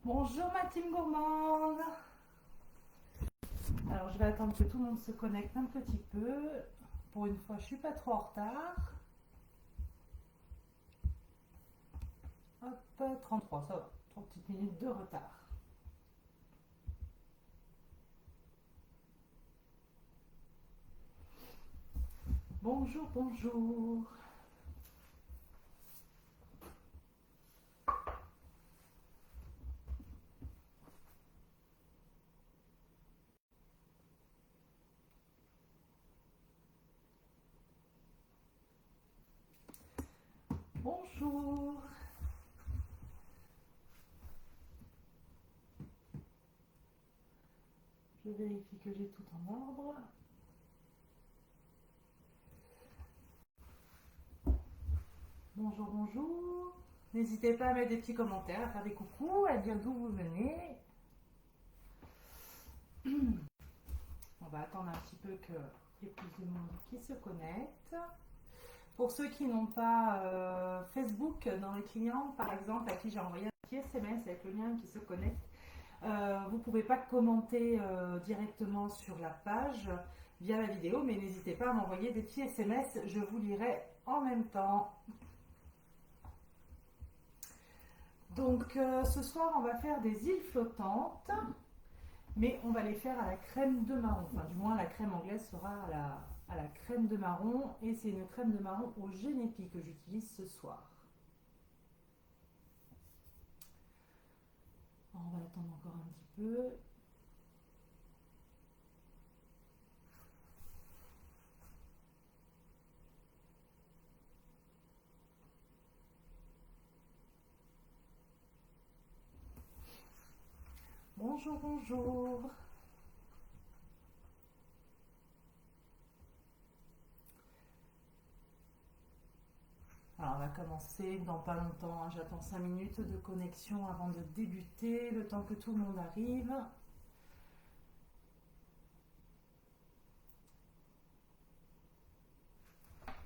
Bonjour ma team gourmande. Alors je vais attendre que tout le monde se connecte un petit peu. Pour une fois, je suis pas trop en retard. Hop, 33, ça va. 3 petites minutes de retard. Bonjour, bonjour. Bonjour. Je vérifie que j'ai tout en ordre. Bonjour, bonjour. N'hésitez pas à mettre des petits commentaires, à faire des coucous, à dire d'où vous venez. On va attendre un petit peu qu'il y ait plus de monde qui se connecte. Pour ceux qui n'ont pas Facebook dans les clients, par exemple, à qui j'ai envoyé un petit SMS avec le lien qui se connecte, vous ne pouvez pas commenter directement sur la page via la vidéo, mais n'hésitez pas à m'envoyer des petits SMS, je vous lirai en même temps. Donc ce soir, on va faire des îles flottantes, mais on va les faire à la crème de marron. Enfin, du moins, la crème anglaise sera à la crème de marron, et c'est une crème de marron au génépi que j'utilise ce soir. On va attendre encore un petit peu. Bonjour, bonjour. Alors on va commencer dans pas longtemps, hein. J'attends 5 minutes de connexion avant de débuter, le temps que tout le monde arrive.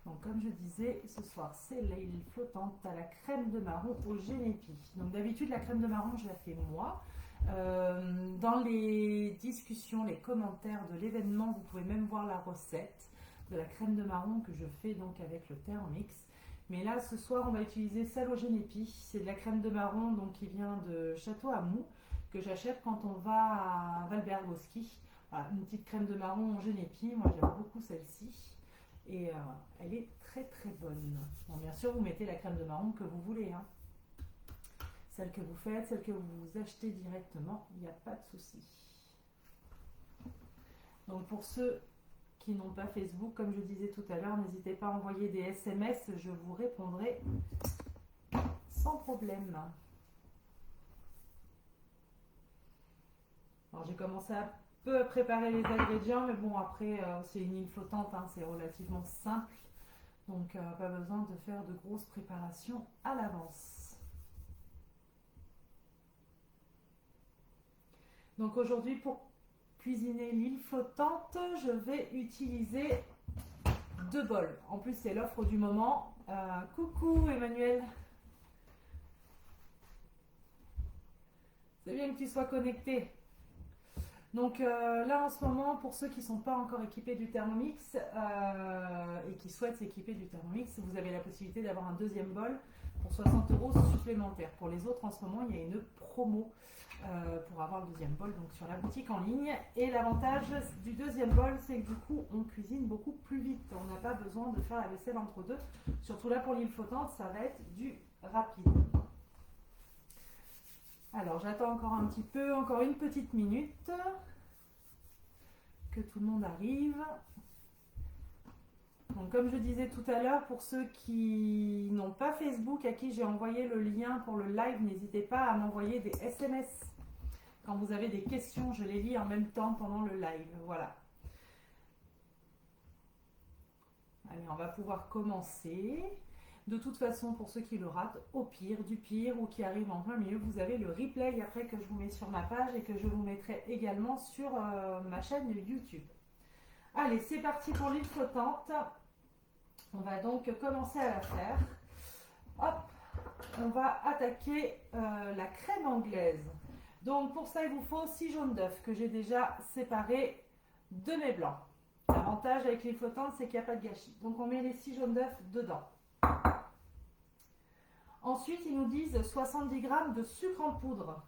Donc comme je disais, ce soir c'est l'île flottante à la crème de marron au génépi. Donc d'habitude la crème de marron je la fais moi. Dans les discussions, les commentaires de l'événement, vous pouvez même voir la recette de la crème de marron que je fais donc avec le Thermomix. Mais là ce soir on va utiliser celle au génépi. C'est de la crème de marron donc qui vient de Château Amou que j'achète quand on va à Valberg au ski. Voilà, une petite crème de marron au génépi, moi j'aime beaucoup celle-ci. Et elle est très très bonne. Bon, bien sûr, vous mettez la crème de marron que vous voulez, hein. Celle que vous faites, celle que vous achetez directement, il n'y a pas de souci. Donc pour ceux qui n'ont pas Facebook, comme je disais tout à l'heure, n'hésitez pas à envoyer des SMS, je vous répondrai sans problème. Alors j'ai commencé un peu à préparer les ingrédients, mais bon après c'est une île flottante, hein, c'est relativement simple. Donc pas besoin de faire de grosses préparations à l'avance. Donc aujourd'hui pour cuisiner l'île flottante, je vais utiliser 2 bols. En plus c'est l'offre du moment. Coucou Emmanuel. C'est bien que tu sois connecté. Donc là en ce moment, pour ceux qui ne sont pas encore équipés du Thermomix et qui souhaitent s'équiper du Thermomix, vous avez la possibilité d'avoir un deuxième bol pour 60 € supplémentaires. Pour les autres en ce moment, il y a une promo pour avoir le deuxième bol donc sur la boutique en ligne. Et l'avantage du deuxième bol, c'est que du coup, on cuisine beaucoup plus vite. On n'a pas besoin de faire la vaisselle entre deux. Surtout là pour l'île flottante, ça va être du rapide. Alors j'attends encore un petit peu, encore une petite minute, que tout le monde arrive. Donc comme je disais tout à l'heure, pour ceux qui n'ont pas Facebook, à qui j'ai envoyé le lien pour le live, n'hésitez pas à m'envoyer des SMS. Quand vous avez des questions, je les lis en même temps pendant le live. Voilà. Allez, on va pouvoir commencer. De toute façon, pour ceux qui le ratent, au pire, du pire ou qui arrivent en plein milieu, vous avez le replay après que je vous mets sur ma page et que je vous mettrai également sur ma chaîne YouTube. Allez, c'est parti pour l'île flottante. On va donc commencer à la faire. Hop. on va attaquer la crème anglaise. Donc pour ça, il vous faut 6 jaunes d'œufs que j'ai déjà séparés de mes blancs. L'avantage avec les flottantes, c'est qu'il n'y a pas de gâchis. Donc on met les 6 jaunes d'œufs dedans. Ensuite, ils nous disent 70 g de sucre en poudre.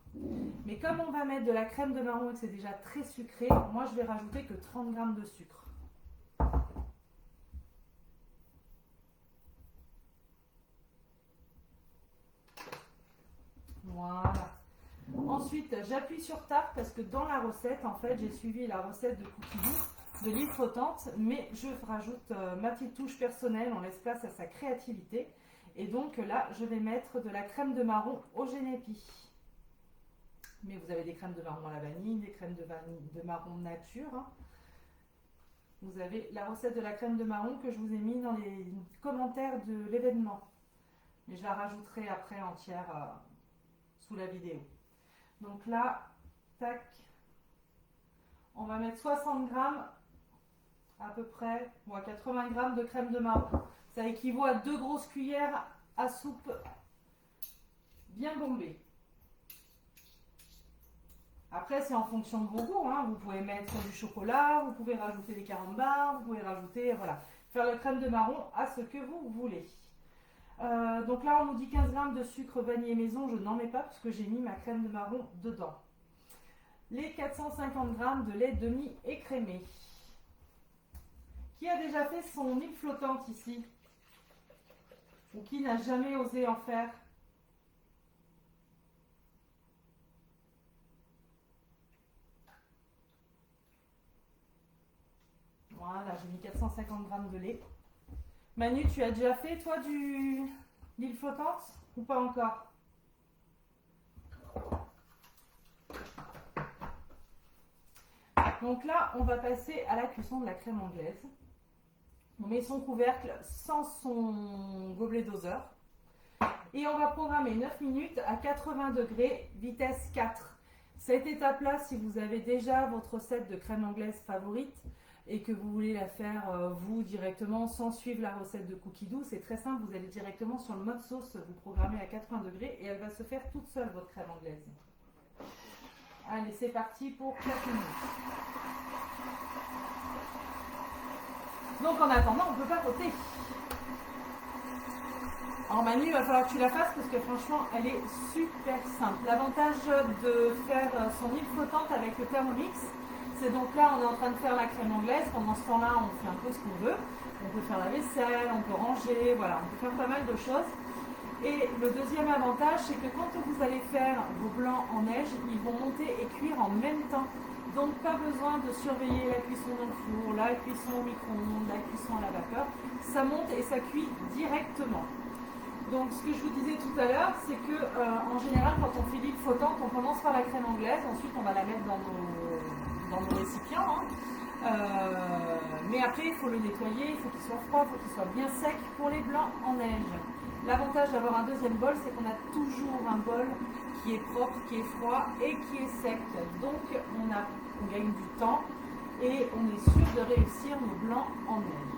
Mais comme on va mettre de la crème de marron et que c'est déjà très sucré, moi je vais rajouter que 30 g de sucre. Voilà. Ensuite, j'appuie sur Tarte parce que dans la recette, en fait, j'ai suivi la recette de Cookie Dough, de l'huile flottante, mais je rajoute ma petite touche personnelle, on laisse place à sa créativité. Et donc là, je vais mettre de la crème de marron au génépi. Mais vous avez des crèmes de marron à la vanille, des crèmes de marron nature. Hein. Vous avez la recette de la crème de marron que je vous ai mis dans les commentaires de l'événement. Mais je la rajouterai après entière sous la vidéo. Donc là, tac, on va mettre 60 g à peu près, ou à 80 g de crème de marron. Ça équivaut à 2 grosses cuillères à soupe bien bombées. Après, c'est en fonction de vos goûts. Hein. Vous pouvez mettre du chocolat, vous pouvez rajouter des carambars, vous pouvez rajouter, voilà, faire la crème de marron à ce que vous voulez. Donc là, on nous dit 15 g de sucre vanillé maison. Je n'en mets pas parce que j'ai mis ma crème de marron dedans. Les 450 g de lait demi-écrémé. Qui a déjà fait son huile flottante ici? Ou qui n'a jamais osé en faire? Voilà, j'ai mis 450 g de lait. Manu, tu as déjà fait, toi, l'huile flottante ou pas encore? Donc là, on va passer à la cuisson de la crème anglaise. On met son couvercle sans son gobelet doseur. Et on va programmer 9 minutes à 80 degrés, vitesse 4. Cette étape-là, si vous avez déjà votre recette de crème anglaise favorite et que vous voulez la faire vous directement sans suivre la recette de Cookie Dough, c'est très simple, vous allez directement sur le mode sauce, vous programmez à 80 degrés et elle va se faire toute seule, votre crème anglaise. Allez, c'est parti pour 4 minutes. Donc en attendant, on ne peut pas voter. Alors Manu, il va falloir que tu la fasses parce que franchement, elle est super simple. L'avantage de faire son huile flottante avec le Thermomix, c'est donc là, on est en train de faire la crème anglaise. Pendant ce temps-là, on fait un peu ce qu'on veut. On peut faire la vaisselle, on peut ranger, voilà, on peut faire pas mal de choses. Et le deuxième avantage, c'est que quand vous allez faire vos blancs en neige, ils vont monter et cuire en même temps. Donc pas besoin de surveiller la cuisson dans le four, la cuisson au micro-ondes, la cuisson à la vapeur. Ça monte et ça cuit directement. Donc ce que je vous disais tout à l'heure, c'est que en général, quand on fait l'huile flottante, on commence par la crème anglaise, ensuite on va la mettre dans nos récipients. Hein. Mais après, il faut le nettoyer, il faut qu'il soit froid, il faut qu'il soit bien sec pour les blancs en neige. L'avantage d'avoir un deuxième bol, c'est qu'on a toujours un bol qui est propre, qui est froid et qui est sec. Donc on gagne du temps et on est sûr de réussir nos blancs en neige.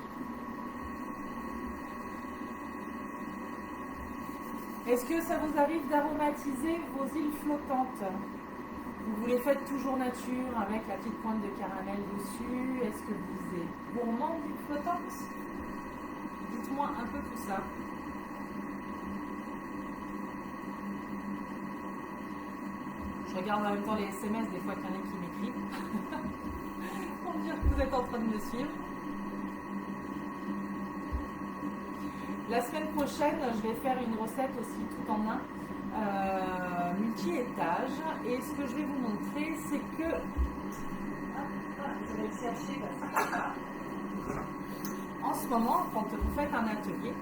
Est-ce que ça vous arrive d'aromatiser vos îles flottantes? Vous les faites toujours nature avec la petite pointe de caramel dessus? Est-ce que vous êtes gourmand d'huile flottante? Dites-moi un peu tout ça. Je regarde en même temps les SMS, des fois qu'il y en a qui m'écrivent pour me dire que vous êtes en train de me suivre. La semaine prochaine, je vais faire une recette aussi tout en un, multi-étage. Et ce que je vais vous montrer, c'est que... je vais le chercher parce que... En ce moment, quand vous faites un atelier,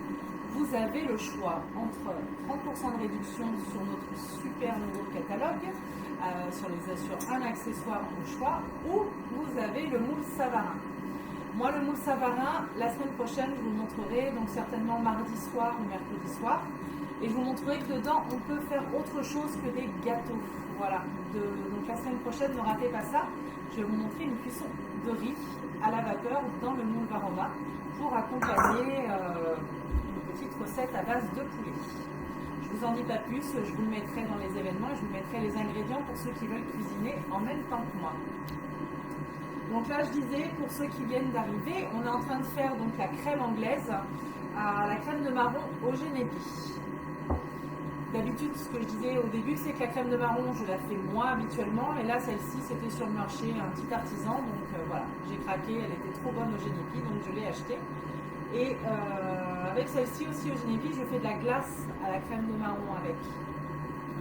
vous avez le choix entre 30% de réduction sur notre super nouveau catalogue, sur un accessoire au choix, ou vous avez le moule Savarin. Moi, le moule Savarin, la semaine prochaine, je vous le montrerai, donc certainement mardi soir ou mercredi soir. Et je vous montrerai que dedans, on peut faire autre chose que des gâteaux. Voilà. Donc la semaine prochaine, ne ratez pas ça. Je vais vous montrer une cuisson de riz à la vapeur dans le moule Varoma pour accompagner une petite recette à base de poulet. Je vous en dis pas plus, je vous le mettrai dans les événements et je vous mettrai les ingrédients pour ceux qui veulent cuisiner en même temps que moi. Donc là, je disais, pour ceux qui viennent d'arriver, on est en train de faire donc la crème anglaise à la crème de marron au génépi. D'habitude, ce que je disais au début, c'est que la crème de marron, je la fais moi habituellement, mais là, celle-ci, c'était sur le marché, un petit artisan, donc voilà, j'ai craqué, elle était trop bonne au génépi, donc je l'ai achetée. Et avec celle-ci aussi au génépi, je fais de la glace à la crème de marron avec.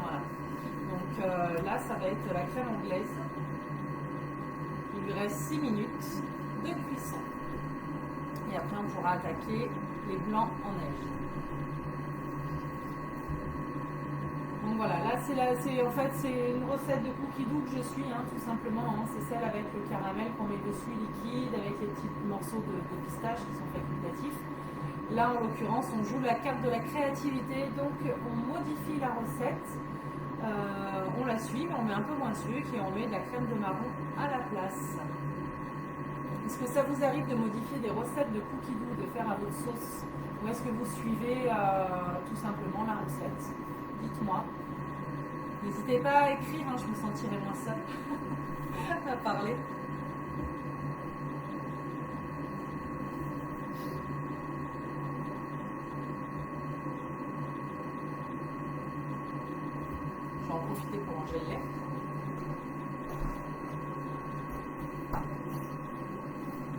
Voilà. Donc là, ça va être la crème anglaise. Il lui reste 6 minutes de cuisson. Et après, on pourra attaquer les blancs en neige. Donc voilà, là c'est une recette de cookie dough que je suis, tout simplement. C'est celle avec le caramel qu'on met dessus liquide, avec les petits morceaux de pistache qui sont facultatifs. Là en l'occurrence, on joue la carte de la créativité, donc on modifie la recette, on la suit, mais on met un peu moins de sucre et on met de la crème de marron à la place. Est-ce que ça vous arrive de modifier des recettes de cookie dough, de faire à votre sauce, ou est-ce que vous suivez tout simplement la recette? Dites-moi. N'hésitez pas à écrire, je me sentirai moins seule à parler. Je vais en profiter pour manger le lait.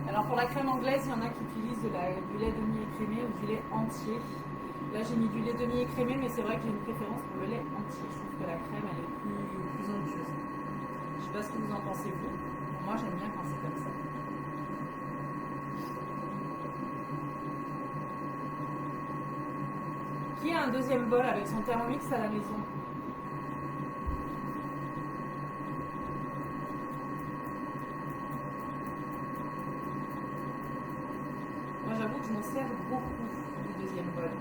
Alors pour la crème anglaise, il y en a qui utilisent du lait demi-écrémé ou du lait entier. Là j'ai mis du lait demi-écrémé, mais c'est vrai que j'ai une préférence pour le lait entier. Je trouve que la crème elle est plus onctueuse. Je ne sais pas ce que vous en pensez vous. Moi j'aime bien quand c'est comme ça. Qui a un deuxième bol avec son Thermomix à la maison? Moi j'avoue que je m'en sers beaucoup du deuxième bol.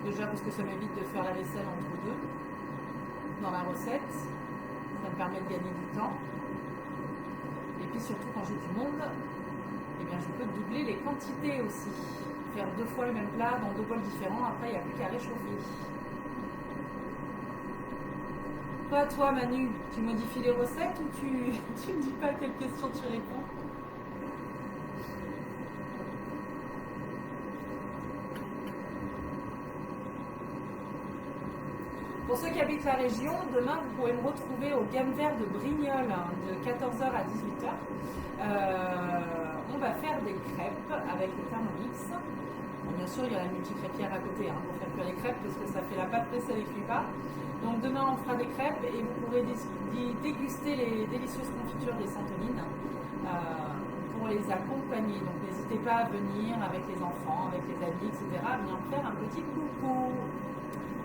Déjà parce que ça m'évite de faire la vaisselle entre deux dans la recette. Ça me permet de gagner du temps. Et puis surtout quand j'ai du monde, eh bien je peux doubler les quantités aussi. Faire 2 fois le même plat dans 2 bols différents, après il n'y a plus qu'à réchauffer. Toi Manu, tu modifies les recettes ou tu ne dis pas à quelle question tu réponds? Pour ceux qui habitent la région, demain vous pourrez me retrouver au Gamme Vert de Brignoles de 14h à 18h. On va faire des crêpes avec le Thermomix. Bon, bien sûr, il y a la multicrêpière à côté pour faire cuire les crêpes parce que ça fait la pâte mais ça ne les cuit pas. Donc demain on fera des crêpes et vous pourrez déguster les délicieuses confitures des Santolines pour les accompagner. Donc n'hésitez pas à venir avec les enfants, avec les amis, etc. à venir faire un petit coucou.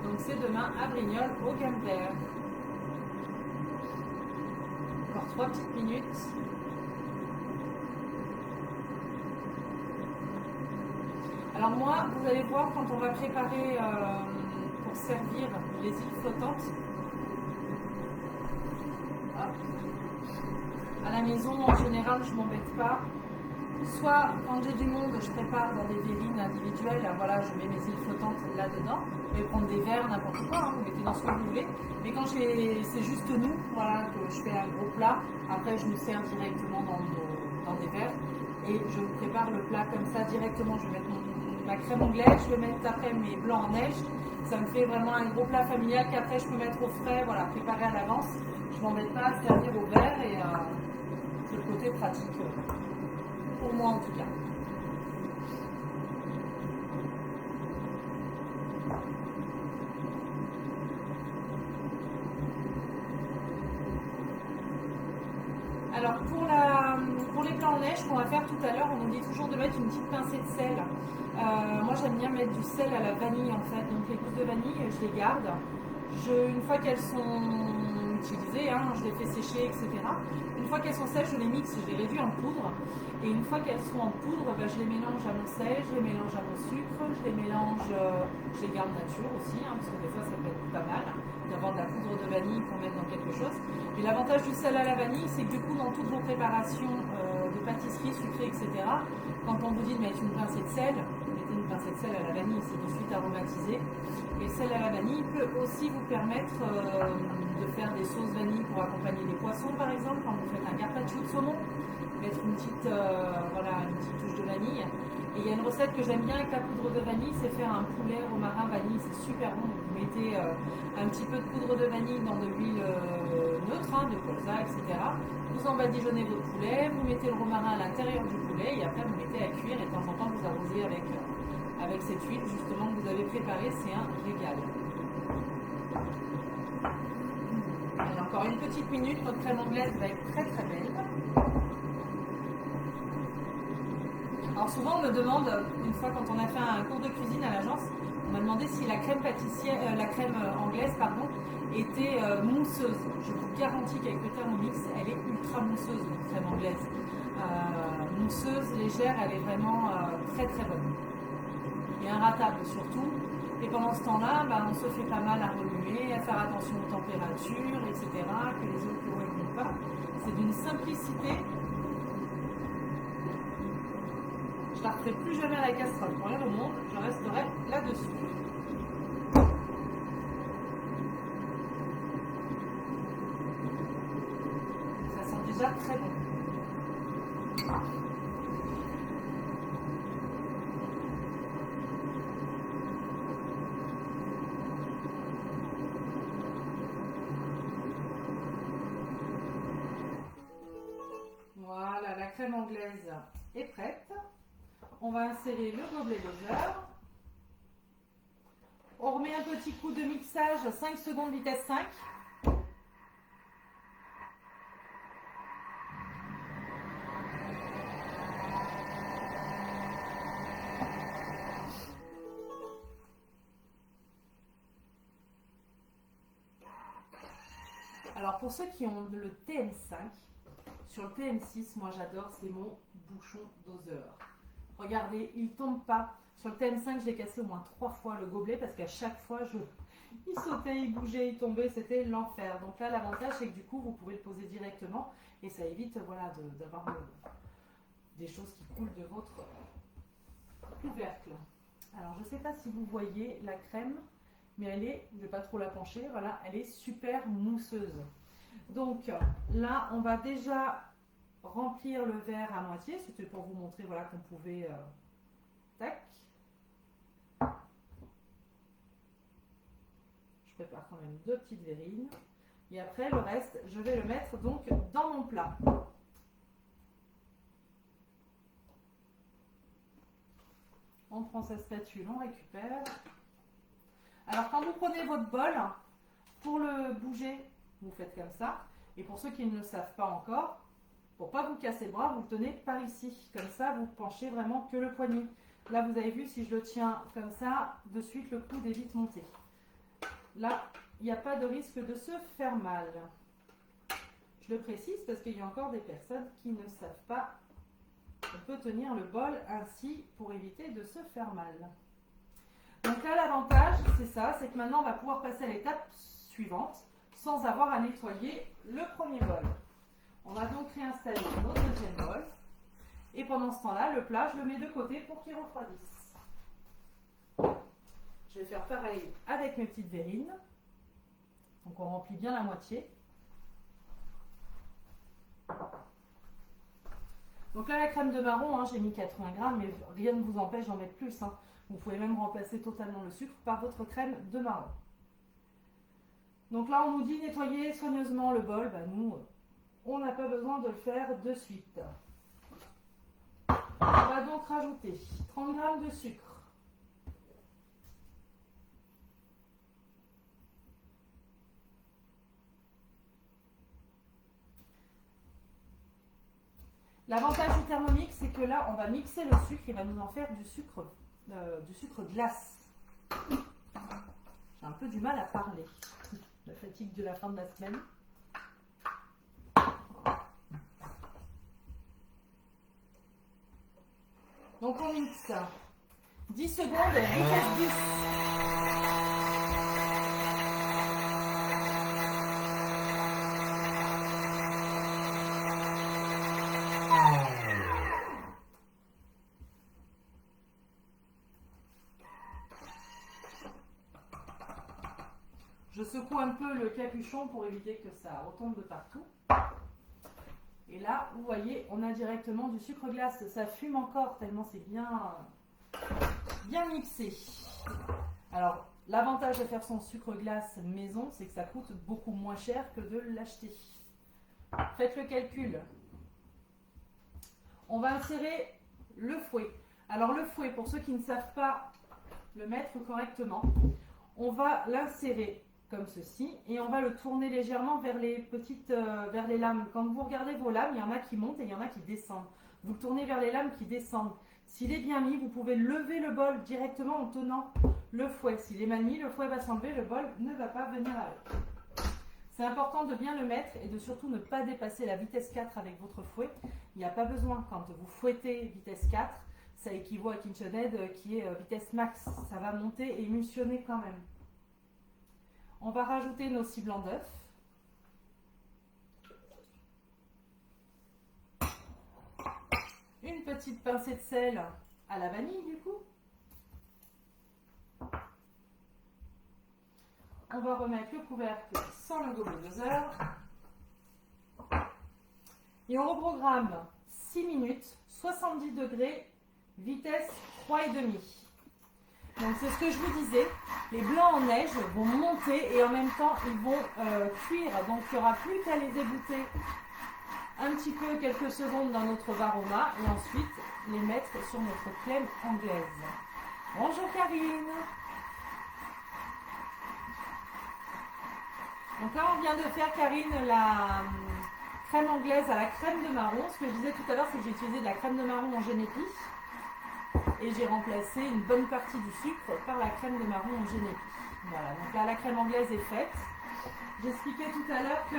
Donc c'est demain à Brignoles au Gamme Vert. Encore 3 petites minutes. Alors moi, vous allez voir quand on va préparer pour servir les îles flottantes. À la maison, en général, je ne m'embête pas. Soit quand j'ai du monde, je prépare dans des verrines individuelles, voilà, je mets mes îles flottantes là-dedans. Vous pouvez prendre des verres, n'importe quoi, vous mettez dans ce que vous voulez. Mais quand c'est juste nous, voilà, que je fais un gros plat, après je me sers directement dans des verres. Et je vous prépare le plat comme ça directement. Je vais mettre ma crème anglaise, je vais mettre après mes blancs en neige. Ça me fait vraiment un gros plat familial qu'après je peux mettre au frais, voilà, préparé à l'avance. Je ne m'embête pas à servir au verre et c'est le côté pratique. Pour moi en tout cas. Alors pour les plats en neige qu'on va faire tout à l'heure, on nous dit toujours de mettre une petite pincée de sel. Moi j'aime bien mettre du sel à la vanille en fait, donc les gousses de vanille je les garde. Une fois qu'elles sont utilisées, je les fais sécher, etc. Une fois qu'elles sont sèches, je les mixe, je les réduis en poudre. Et une fois qu'elles sont en poudre, je les mélange à mon sel, je les mélange à mon sucre, je les mélange, je les garde nature aussi, parce que des fois ça peut être pas mal d'avoir de la poudre de vanille pour mettre dans quelque chose. Et l'avantage du sel à la vanille, c'est que du coup dans toutes vos préparations de pâtisserie sucrée, etc. Quand on vous dit de mettre une pincée de sel, mettez une pincée de sel à la vanille, c'est de suite aromatisé. Et le sel à la vanille peut aussi vous permettre de faire des sauces vanille pour accompagner les poissons, par exemple, quand vous faites un carpaccio de saumon, mettre une petite touche de vanille. Et il y a une recette que j'aime bien avec la poudre de vanille, c'est faire un poulet romarin vanille, c'est super bon. Vous mettez un petit peu de poudre de vanille dans de l'huile neutre, de colza, etc. Vous en badigeonnez votre poulet, vous mettez le romarin à l'intérieur du poulet et après vous mettez à cuire et de temps en temps vous arrosez avec cette huile justement que vous avez préparée, c'est un régal. Allez, encore une petite minute, notre crème anglaise va être très très belle. Alors souvent on me demande, une fois quand on a fait un cours de cuisine à l'agence, on m'a demandé si la crème anglaise était mousseuse. Je vous garantis qu'avec le Thermomix, elle est ultra mousseuse, la crème anglaise. Mousseuse, légère, elle est vraiment très très bonne. Et inratable surtout. Et pendant ce temps-là, on se fait pas mal à remuer, à faire attention aux températures, etc. Que les œufs ne écoutent pas. C'est d'une simplicité. Je ne la referai plus jamais à la casserole pour rien au monde, je resterai là-dessus. Ça sent déjà très bon. Voilà, la crème anglaise est prête. On va insérer le gobelet de beurre. On remet un petit coup de mixage, 5 secondes vitesse 5. Alors pour ceux qui ont le TM5, sur le TM6, moi j'adore, c'est mon bouchon doseur. Regardez, il ne tombe pas. Sur le TM5, j'ai cassé au moins 3 fois le gobelet parce qu'à chaque fois, il sautait, il bougeait, il tombait, c'était l'enfer. Donc là, l'avantage, c'est que du coup, vous pouvez le poser directement et ça évite d'avoir des choses qui coulent de votre couvercle. Alors, je ne sais pas si vous voyez la crème, mais elle est, je ne vais pas trop la pencher, voilà, elle est super mousseuse. Donc là, on va déjà remplir le verre à moitié, c'était pour vous montrer qu'on pouvait tac. Je prépare quand même 2 petites verrines et après le reste je vais le mettre donc dans mon plat. On prend sa spatule, on récupère. Alors quand vous prenez votre bol, pour le bouger vous faites comme ça, et pour ceux qui ne le savent pas encore, pour pas vous casser le bras, vous le tenez par ici. Comme ça, vous penchez vraiment que le poignet. Là, vous avez vu, si je le tiens comme ça, de suite, le coude est vite monté. Là, il n'y a pas de risque de se faire mal. Je le précise parce qu'il y a encore des personnes qui ne savent pas. On peut tenir le bol ainsi pour éviter de se faire mal. Donc là, l'avantage, c'est ça, c'est que maintenant, on va pouvoir passer à l'étape suivante sans avoir à nettoyer le premier bol. On va donc réinstaller notre deuxième bol. Et pendant ce temps-là, le plat, je le mets de côté pour qu'il refroidisse. Je vais faire pareil avec mes petites verrines. Donc on remplit bien la moitié. Donc là, la crème de marron, j'ai mis 80 grammes, mais rien ne vous empêche d'en mettre plus. Vous pouvez même remplacer totalement le sucre par votre crème de marron. Donc là, on nous dit nettoyer soigneusement le bol. Nous, on n'a pas besoin de le faire de suite. On va donc rajouter 30 g de sucre. L'avantage du Thermomix, c'est que là, on va mixer le sucre, il va nous en faire du sucre glace. J'ai un peu du mal à parler. La fatigue de la fin de la semaine. Donc on mixe 10 secondes, vitesse 10. Je secoue un peu le capuchon pour éviter que ça retombe de partout. Et là, vous voyez, on a directement du sucre glace. Ça fume encore tellement c'est bien mixé. Alors, l'avantage de faire son sucre glace maison, c'est que ça coûte beaucoup moins cher que de l'acheter. Faites le calcul. On va insérer le fouet. Alors le fouet, pour ceux qui ne savent pas le mettre correctement, on va l'insérer comme ceci et on va le tourner légèrement vers vers les lames. Quand vous regardez vos lames, il y en a qui montent et il y en a qui descendent. Vous le tournez vers les lames qui descendent. S'il est bien mis, vous pouvez lever le bol directement en tenant le fouet. S'il est mal mis, le fouet va s'enlever, le bol ne va pas venir avec. C'est important de bien le mettre et de surtout ne pas dépasser la vitesse 4 avec votre fouet. Il n'y a pas besoin, quand vous fouettez vitesse 4, ça équivaut à KitchenAid qui est vitesse max. Ça va monter et émulsionner quand même. On va rajouter nos 6 blancs d'œufs. Une petite pincée de sel à la vanille du coup. On va remettre le couvercle sans le gobelet doseur. Et on reprogramme 6 minutes, 70 degrés, vitesse 3,5. Donc c'est ce que je vous disais, les blancs en neige vont monter et en même temps ils vont cuire. Donc il n'y aura plus qu'à les ébouter un petit peu, quelques secondes dans notre varoma et ensuite les mettre sur notre crème anglaise. Bonjour Karine. Donc là on vient de faire, Karine, la crème anglaise à la crème de marron. Ce que je disais tout à l'heure, c'est que j'ai utilisé de la crème de marron en génépi et j'ai remplacé une bonne partie du sucre par la crème de marron en génépi. Voilà, donc là la crème anglaise est faite. J'expliquais tout à l'heure que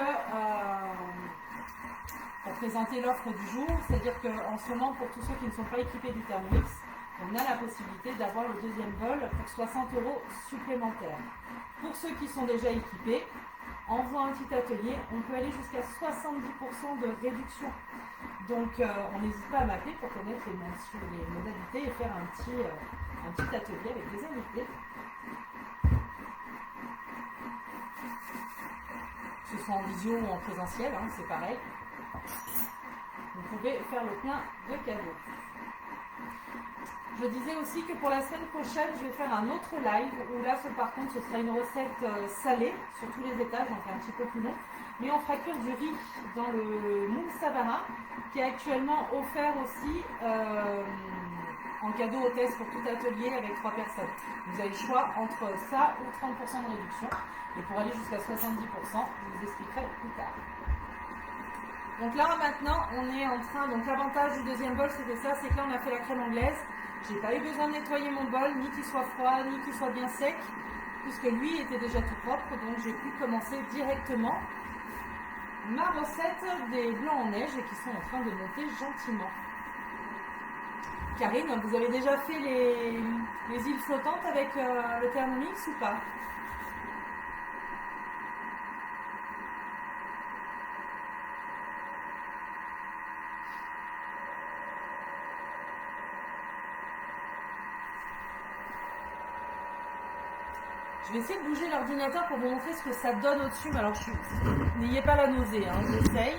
pour présenter l'offre du jour, c'est-à-dire qu'en ce moment, pour tous ceux qui ne sont pas équipés du Thermomix, on a la possibilité d'avoir le deuxième bol pour 60 € supplémentaires. Pour ceux qui sont déjà équipés, en faisant un petit atelier, on peut aller jusqu'à 70% de réduction. Donc on n'hésite pas à m'appeler pour connaître les modalités et faire un petit atelier avec des invités. Que ce soit en visio ou en présentiel, hein, c'est pareil. Vous pouvez faire le plein de cadeaux. Je disais aussi que pour la semaine prochaine, je vais faire un autre live où là, par contre, ce sera une recette salée sur tous les étages, donc un petit peu plus long. Mais on fera cuire du riz dans le moule Savara, qui est actuellement offert aussi en cadeau hôtesse pour tout atelier avec 3 personnes. Vous avez le choix entre ça ou 30% de réduction. Et pour aller jusqu'à 70%, je vous expliquerai plus tard. Donc là maintenant on est en train, donc l'avantage du deuxième bol c'était ça, c'est que là on a fait la crème anglaise. J'ai pas eu besoin de nettoyer mon bol, ni qu'il soit froid, ni qu'il soit bien sec, puisque lui était déjà tout propre, donc j'ai pu commencer directement ma recette des blancs en neige et qui sont en train de monter gentiment. Karine, vous avez déjà fait les îles flottantes avec le Thermomix ou pas ? Je vais essayer de bouger l'ordinateur pour vous montrer ce que ça donne au-dessus. Mais alors, n'ayez pas la nausée, hein, j'essaye.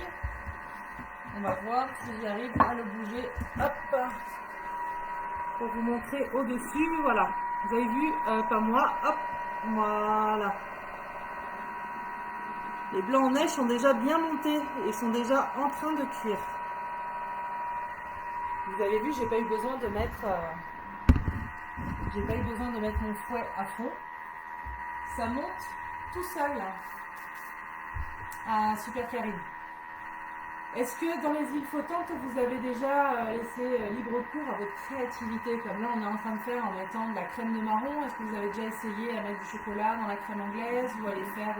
On va voir si j'arrive à le bouger. Hop, pour vous montrer au-dessus. Voilà, vous avez vu, pas moi. Hop, voilà. Les blancs en neige sont déjà bien montés et sont déjà en train de cuire. Vous avez vu, j'ai pas eu besoin de mettre mon fouet à fond. Ça monte tout seul. Ah, super Karine. Est-ce que dans les îles flottantes, vous avez déjà laissé libre cours à votre créativité, comme là on est en train de faire en mettant de la crème de marron? Est-ce que vous avez déjà essayé à mettre du chocolat dans la crème anglaise ou à les faire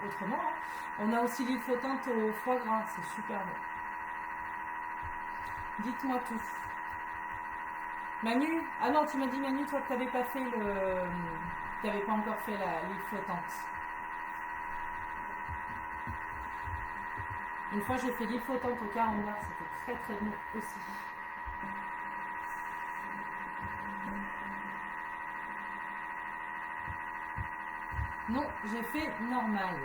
autrement, hein? On a aussi l'île flottante au foie gras, c'est super bon. Dites-moi tout. Manu? Ah non, tu m'as dit Manu, toi que tu n'avais pas fait tu n'avais pas encore fait l'île flottante. Une fois j'ai fait l'île flottante au carambar, c'était très très bon aussi. Non, j'ai fait normal.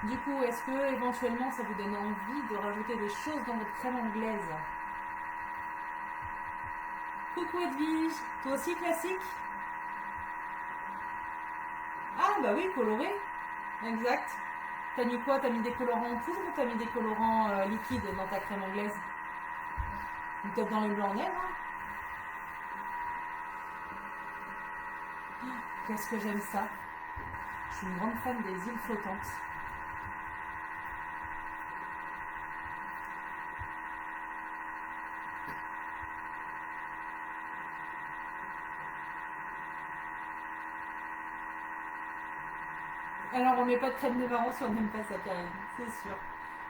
Du coup, est-ce que éventuellement ça vous donne envie de rajouter des choses dans votre crème anglaise? Coucou Edwige, toi aussi classique? Ah bah oui, coloré, exact. T'as mis quoi? T'as mis des colorants en poudre ou t'as mis des colorants liquides dans ta crème anglaise? Ou peut-être dans le blanc en neige, hein? Qu'est-ce que j'aime ça? Je suis une grande fan des îles flottantes. Alors on met pas de crème de marron si on n'aime pas ça, Karine, c'est sûr.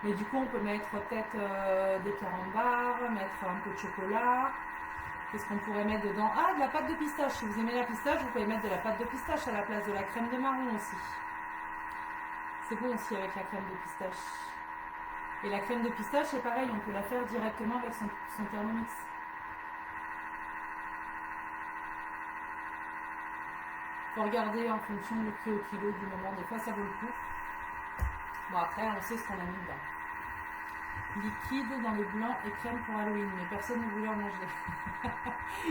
Mais du coup on peut mettre peut-être des carambars, mettre un peu de chocolat. Qu'est-ce qu'on pourrait mettre dedans? Ah, de la pâte de pistache. Si vous aimez la pistache, vous pouvez mettre de la pâte de pistache à la place de la crème de marron aussi. C'est bon aussi avec la crème de pistache. Et la crème de pistache, c'est pareil, on peut la faire directement avec son Thermomix. Faut regarder en fonction du prix au kilo du moment. Des fois, ça vaut le coup. Bon, après, on sait ce qu'on a mis dedans. Liquide dans le blanc et crème pour Halloween, mais personne ne voulait en manger.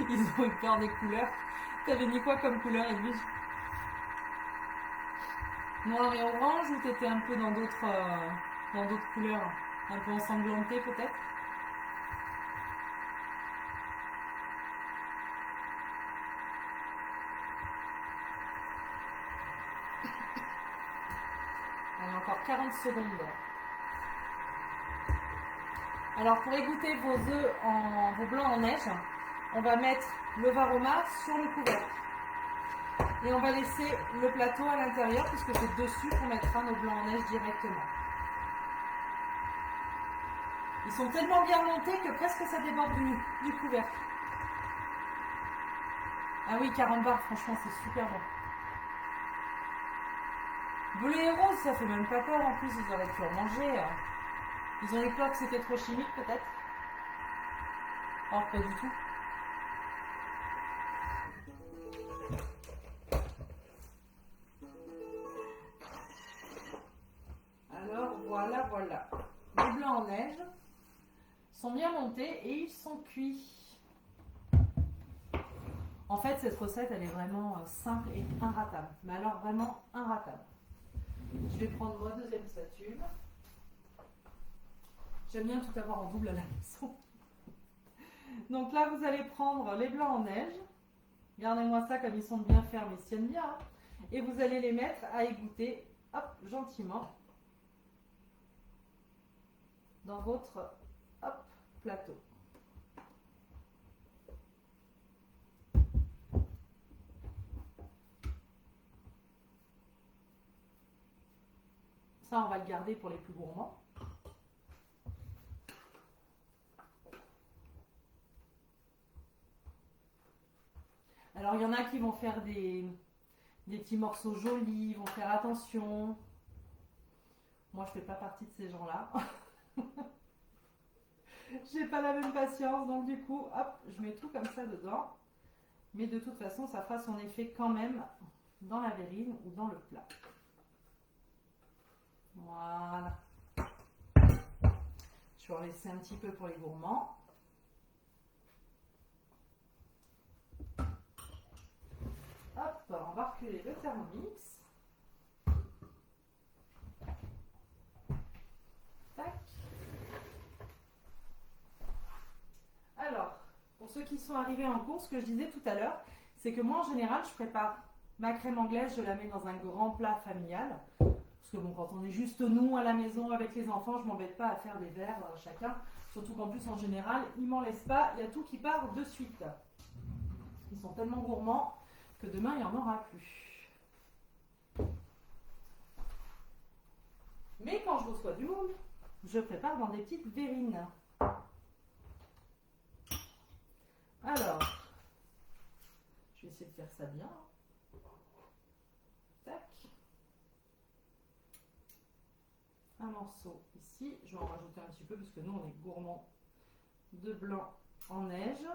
Ils ont eu peur des couleurs. T'avais mis quoi comme couleur, Edwige? Noir et orange, ou t'étais un peu dans d'autres couleurs? Un peu ensanglantées peut-être? Allez, encore 40 secondes. Alors pour égoutter vos blancs en neige, on va mettre le varoma sur le couvercle. Et on va laisser le plateau à l'intérieur puisque c'est dessus qu'on mettra nos blancs en neige directement. Ils sont tellement bien montés que presque ça déborde du couvercle. Ah oui, carambar, franchement c'est super bon. Bleu et rose, ça fait même pas peur en plus, ils auraient pu en manger. Ils ont eu peur que c'était trop chimique peut-être? Or pas du tout. Alors voilà. Les blancs en neige sont bien montés et ils sont cuits. En fait, cette recette, elle est vraiment simple et inratable. Mais alors vraiment inratable. Je vais prendre ma deuxième spatule. J'aime bien tout avoir en double à la maison. Donc là, vous allez prendre les blancs en neige. Regardez-moi ça comme ils sont bien fermes, ils se tiennent bien. Hein. Et vous allez les mettre à égoutter, hop, gentiment, dans votre plateau. Ça, on va le garder pour les plus gourmands. Alors, il y en a qui vont faire des petits morceaux jolis, vont faire attention. Moi, je fais pas partie de ces gens-là. J'ai pas la même patience, donc du coup, hop, je mets tout comme ça dedans. Mais de toute façon, ça fera son effet quand même dans la verrine ou dans le plat. Voilà. Je vais en laisser un petit peu pour les gourmands. Hop, on va reculer le Thermomix. Tac. Alors, pour ceux qui sont arrivés en cours, ce que je disais tout à l'heure, c'est que moi en général, je prépare ma crème anglaise, je la mets dans un grand plat familial. Parce que bon, quand on est juste nous à la maison avec les enfants, je m'embête pas à faire des verres chacun. Surtout qu'en plus, en général, ils m'en laissent pas. Il y a tout qui part de suite. Ils sont tellement gourmands que demain, il n'y en aura plus. Mais quand je reçois du monde, je prépare dans des petites verrines. Alors, je vais essayer de faire ça bien. Tac. Un morceau ici. Je vais en rajouter un petit peu parce que nous, on est gourmands de blanc en neige.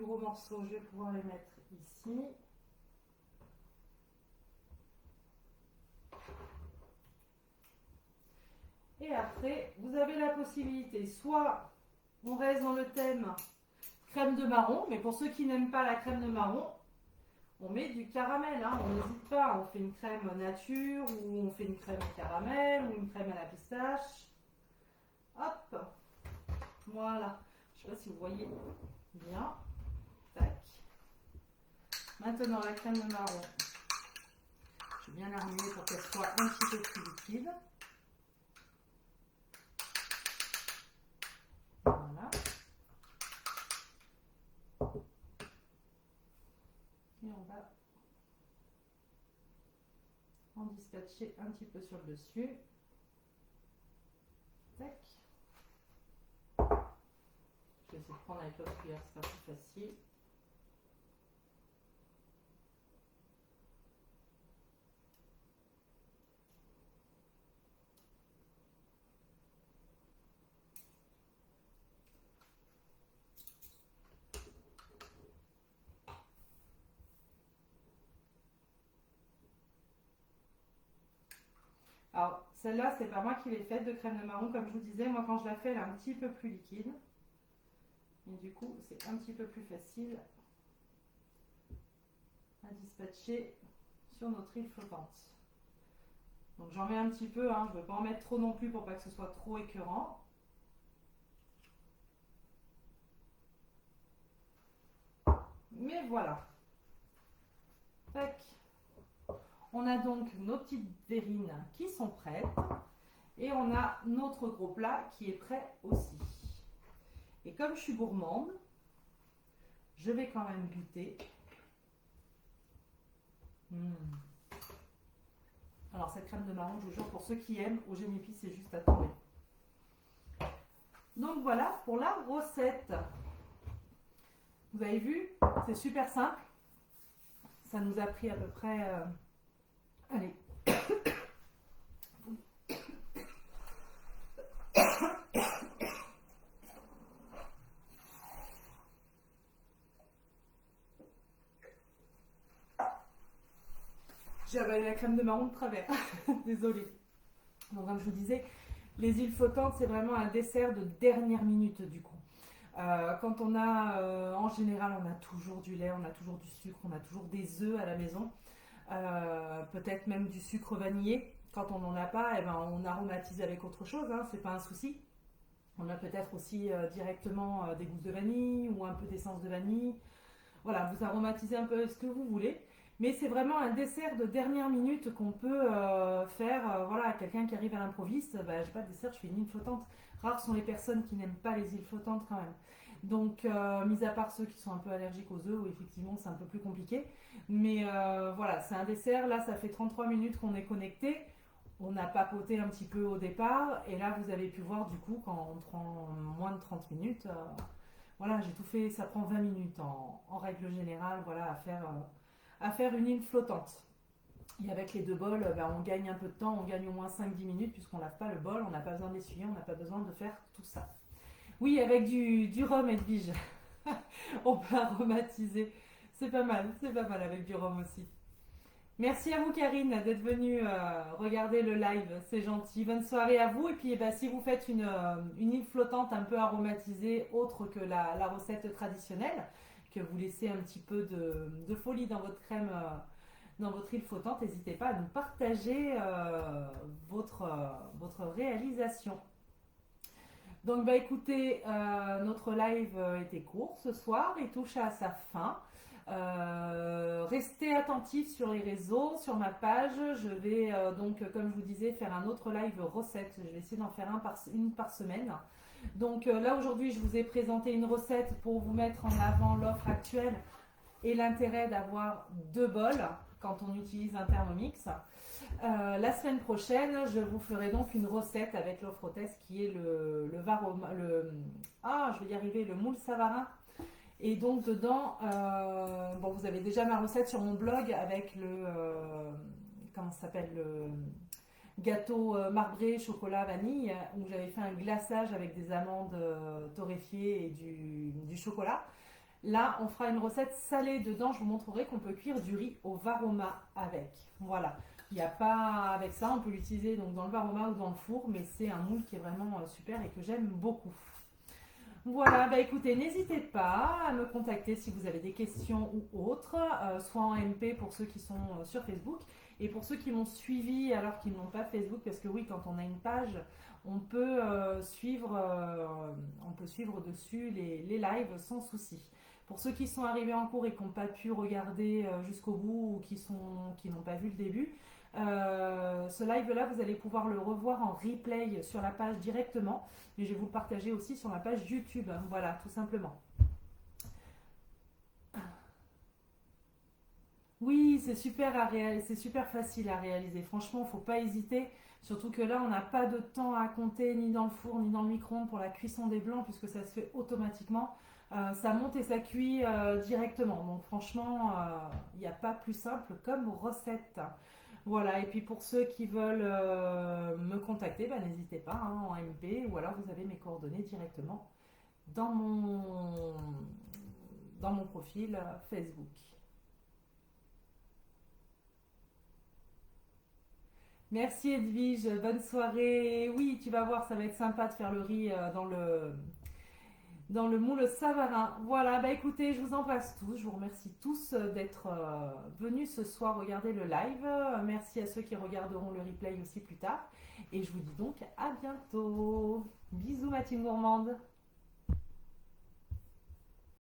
gros morceaux, je vais pouvoir les mettre ici. Et après, vous avez la possibilité, soit on reste dans le thème crème de marron, mais pour ceux qui n'aiment pas la crème de marron, on met du caramel, hein, on n'hésite pas, on fait une crème nature, ou on fait une crème au caramel, ou une crème à la pistache. Hop, voilà, je ne sais pas si vous voyez bien. Tac. Maintenant la crème de marron, je vais bien la remuer pour qu'elle soit un petit peu plus liquide. Voilà. Et on va en dispatcher un petit peu sur le dessus. Tac. Je vais essayer de prendre avec l'autre cuillère, ce sera plus facile. Alors, celle-là, c'est pas moi qui l'ai faite de crème de marron, comme je vous disais. Moi, quand je la fais, elle est un petit peu plus liquide. Et du coup, c'est un petit peu plus facile à dispatcher sur notre île flottante. Donc, j'en mets un petit peu, hein. Je ne veux pas en mettre trop non plus pour pas que ce soit trop écœurant. Mais voilà. Tac. On a donc nos petites verrines qui sont prêtes. Et on a notre gros plat qui est prêt aussi. Et comme je suis gourmande, je vais quand même goûter. Alors cette crème de marron, je vous jure, pour ceux qui aiment, au génépi, c'est juste à tomber. Donc voilà pour la recette. Vous avez vu, c'est super simple. Ça nous a pris à peu près... allez. J'ai avalé la crème de marron de travers. Désolée. Donc comme je vous disais, les îles flottantes, c'est vraiment un dessert de dernière minute du coup. Quand on a, en général, on a toujours du lait, on a toujours du sucre, on a toujours des œufs à la maison. Peut-être même du sucre vanillé. Quand on n'en a pas, eh ben, on aromatise avec autre chose, hein, c'est pas un souci. On a peut-être aussi directement des gousses de vanille ou un peu d'essence de vanille. Voilà, vous aromatisez un peu ce que vous voulez. Mais c'est vraiment un dessert de dernière minute qu'on peut faire. Voilà, quelqu'un qui arrive à l'improviste, bah, j'ai pas de dessert, je fais une île flottante. Rares sont les personnes qui n'aiment pas les îles flottantes quand même. Donc, mis à part ceux qui sont un peu allergiques aux œufs, où effectivement c'est un peu plus compliqué. Mais voilà, c'est un dessert. Là, ça fait 33 minutes qu'on est connecté. On a papoté un petit peu au départ. Et là, vous avez pu voir du coup, quand on prend moins de 30 minutes, voilà, j'ai tout fait. Ça prend 20 minutes en règle générale, voilà, à faire une île flottante. Et avec les deux bols, ben, on gagne un peu de temps, on gagne au moins 5-10 minutes puisqu'on lave pas le bol, on n'a pas besoin d'essuyer, on n'a pas besoin de faire tout ça. Oui, avec du rhum, Edwige. On peut aromatiser. C'est pas mal avec du rhum aussi. Merci à vous Karine d'être venue regarder le live, c'est gentil. Bonne soirée à vous et puis bah, si vous faites une île flottante un peu aromatisée autre que la recette traditionnelle, que vous laissez un petit peu de folie dans votre crème, dans votre île flottante, n'hésitez pas à nous partager votre réalisation. Donc bah écoutez, notre live était court ce soir, il touche à sa fin. Restez attentifs sur les réseaux, sur ma page. Je vais donc, comme je vous disais, faire un autre live recette. Je vais essayer d'en faire une par semaine. Donc là aujourd'hui, je vous ai présenté une recette pour vous mettre en avant l'offre actuelle et l'intérêt d'avoir deux bols quand on utilise un Thermomix. La semaine prochaine, je vous ferai donc une recette avec l'offre hôtesse qui est le moule Savarin. Et donc dedans, bon, vous avez déjà ma recette sur mon blog avec comment ça s'appelle, le gâteau marbré chocolat vanille où j'avais fait un glaçage avec des amandes torréfiées et du chocolat. Là, on fera une recette salée dedans. Je vous montrerai qu'on peut cuire du riz au varoma avec. Voilà. Il n'y a pas avec ça, on peut l'utiliser donc dans le varoma ou dans le four, mais c'est un moule qui est vraiment super et que j'aime beaucoup. Voilà, bah écoutez, n'hésitez pas à me contacter si vous avez des questions ou autres, soit en MP pour ceux qui sont sur Facebook et pour ceux qui m'ont suivi alors qu'ils n'ont pas Facebook, parce que oui, quand on a une page, on peut, suivre dessus les lives sans souci. Pour ceux qui sont arrivés en cours et qui n'ont pas pu regarder jusqu'au bout ou qui n'ont pas vu le début, ce live-là, vous allez pouvoir le revoir en replay sur la page directement. Et je vais vous le partager aussi sur ma page YouTube. Voilà, tout simplement. Oui, c'est super c'est super facile à réaliser. Franchement, il ne faut pas hésiter. Surtout que là, on n'a pas de temps à compter ni dans le four ni dans le micro-ondes pour la cuisson des blancs puisque ça se fait automatiquement. Ça monte et ça cuit directement. Donc franchement, il n'y a pas plus simple comme recette. Voilà, et puis pour ceux qui veulent me contacter, bah, n'hésitez pas en MP ou alors vous avez mes coordonnées directement dans mon profil Facebook. Merci Edwige, bonne soirée. Oui, tu vas voir, ça va être sympa de faire le riz dans le moule Savarin. Voilà, bah écoutez, je vous embrasse tous. Je vous remercie tous d'être venus ce soir regarder le live. Merci à ceux qui regarderont le replay aussi plus tard. Et je vous dis donc à bientôt. Bisous ma team gourmande.